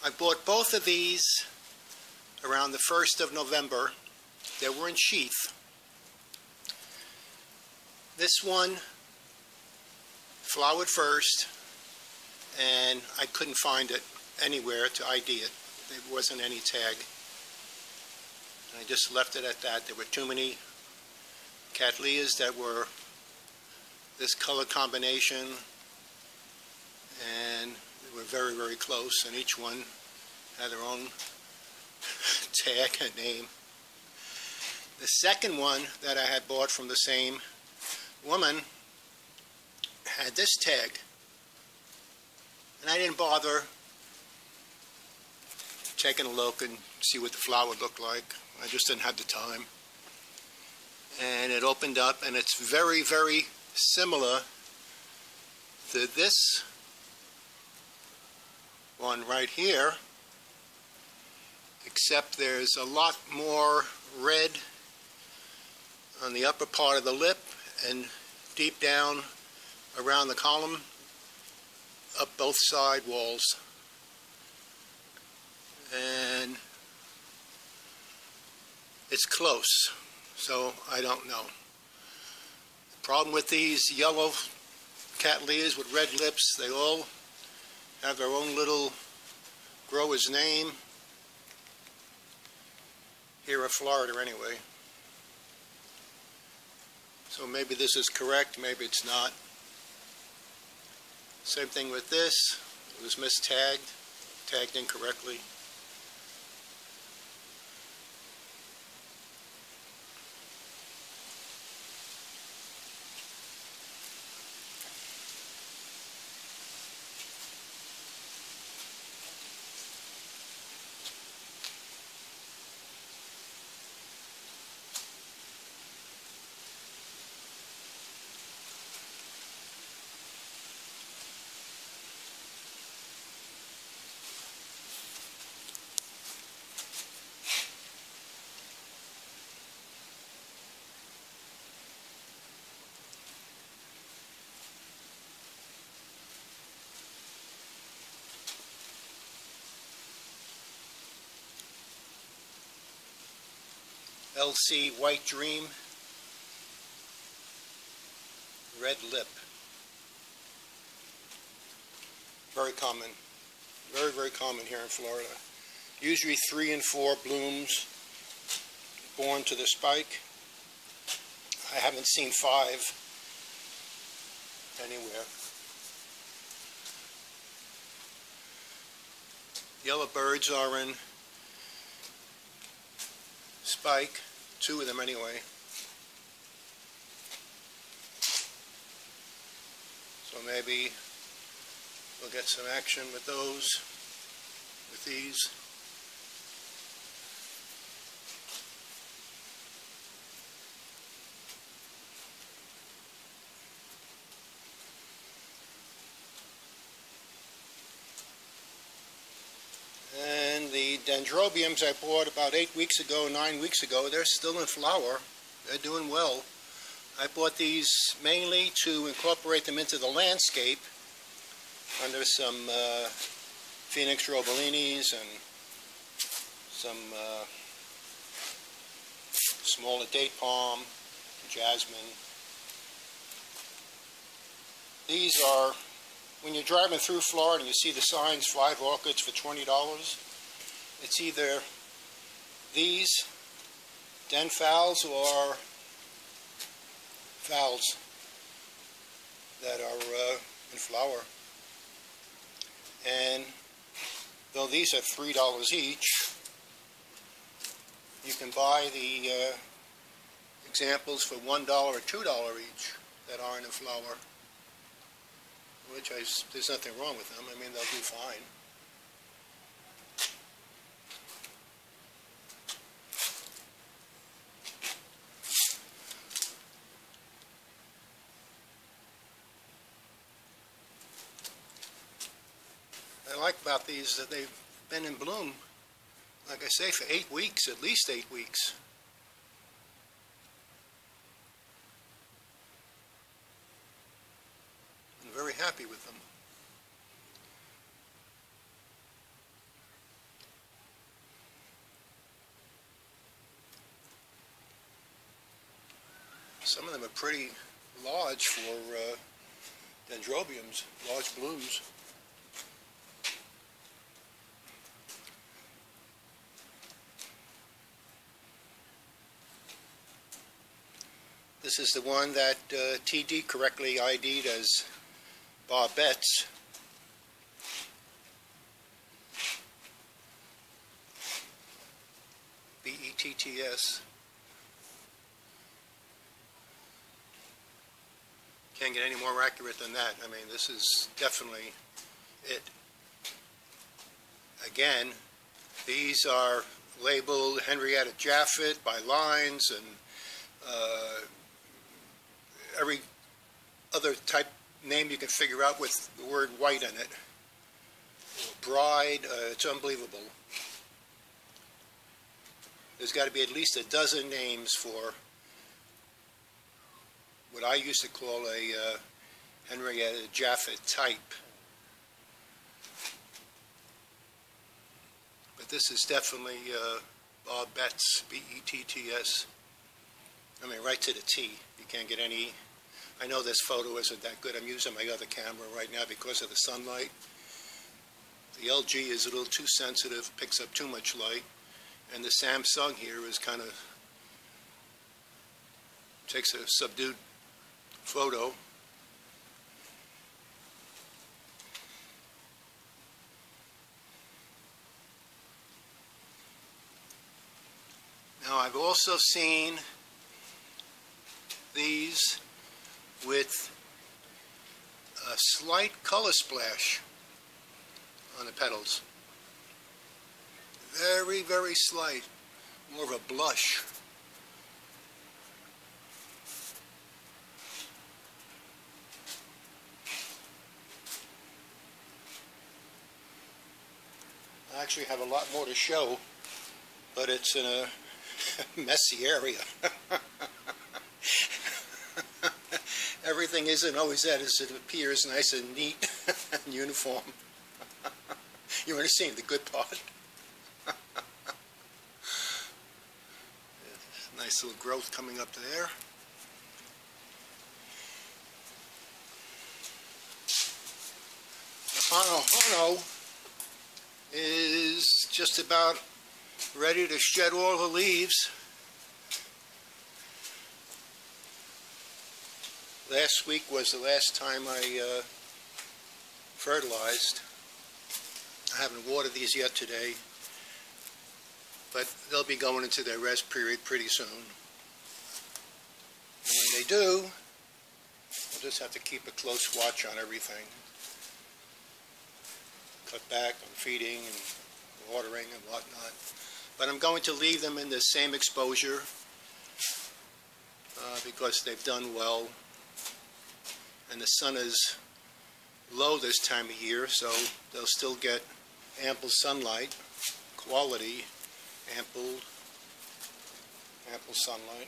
I bought both of these around the 1st of November. They were in sheath. This one flowered first, and I couldn't find it anywhere to ID it. There wasn't any tag. And I just left it at that. There were too many Cattleyas that were this color combination, and they were very, very close, and each one had their own tag and name. The second one that I had bought from the same woman had this tag, and I didn't bother taking a look and see what the flower looked like. I just didn't have the time. And it opened up, and it's very, very similar to this one right here, except there's a lot more red on the upper part of the lip and deep down around the column, up both side walls. And it's close, so I don't know. The problem with these yellow Cattleyas with red lips, they all have their own little grower's name. Here in Florida anyway. So maybe this is correct, maybe it's not. Same thing with this. It was mistagged, tagged incorrectly. Blc White Dream, red lip. Very common. Very, very common here in Florida. Usually 3 and 4 blooms born to the spike. I haven't seen 5 anywhere. Yellow birds are in spike, 2 of them anyway. So maybe we'll get some action with those, with these. And the dendrobiums I bought about 8 weeks ago, 9 weeks ago, they're still in flower. They're doing well. I bought these mainly to incorporate them into the landscape under some Phoenix robelinis and some smaller date palm, jasmine. These are, when you're driving through Florida and you see the signs, 5 orchids for $20, it's either these den phals or phals that are in flower. And though these are $3 each, you can buy the examples for $1 or $2 each that aren't in flower. Which there's nothing wrong with them. I mean, they'll do fine. I like about these that they've been in bloom, like I say, for 8 weeks, at least 8 weeks. I'm very happy with them. Some of them are pretty large for dendrobiums, large blooms. This is the one that TD correctly ID'd as Betts. Betts. Can't get any more accurate than that. I mean, this is definitely it. Again, these are labeled Henrietta Jaffet by lines and every other type name you can figure out with the word white in it. Bride, it's unbelievable. There's got to be at least a dozen names for what I used to call a Henrietta Jaffet type. But this is definitely Betts, B-E-T-T-S. I mean, right to the T. You can't get any. I know this photo isn't that good. I'm using my other camera right now because of the sunlight. The LG is a little too sensitive, picks up too much light. And the Samsung here is kind of takes a subdued photo. Now I've also seen these with a slight color splash on the petals. Very, very slight, more of a blush. I actually have a lot more to show, but it's in a messy area. Everything isn't always as it appears, nice and neat and uniform. You understand the good part. Nice little growth coming up there. Hono is just about ready to shed all the leaves. Last week was the last time I fertilized. I haven't watered these yet today, but they'll be going into their rest period pretty soon. And when they do, we'll just have to keep a close watch on everything. Cut back on feeding and watering and whatnot. But I'm going to leave them in the same exposure because they've done well. And the sun is low this time of year, so they'll still get ample sunlight, quality, ample sunlight.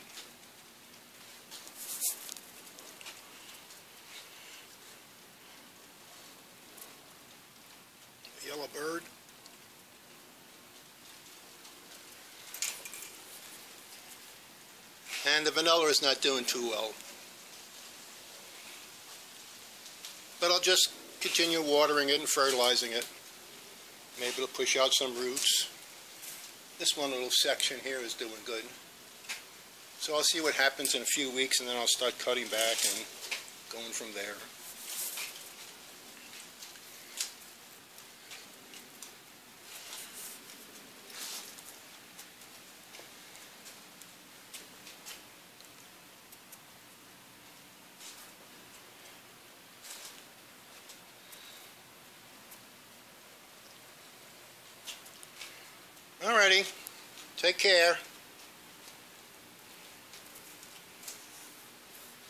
Yellow bird. And the vanilla is not doing too well. But I'll just continue watering it and fertilizing it. Maybe it'll push out some roots. This one little section here is doing good. So I'll see what happens in a few weeks, and then I'll start cutting back and going from there. Alrighty, take care.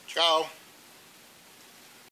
Ciao.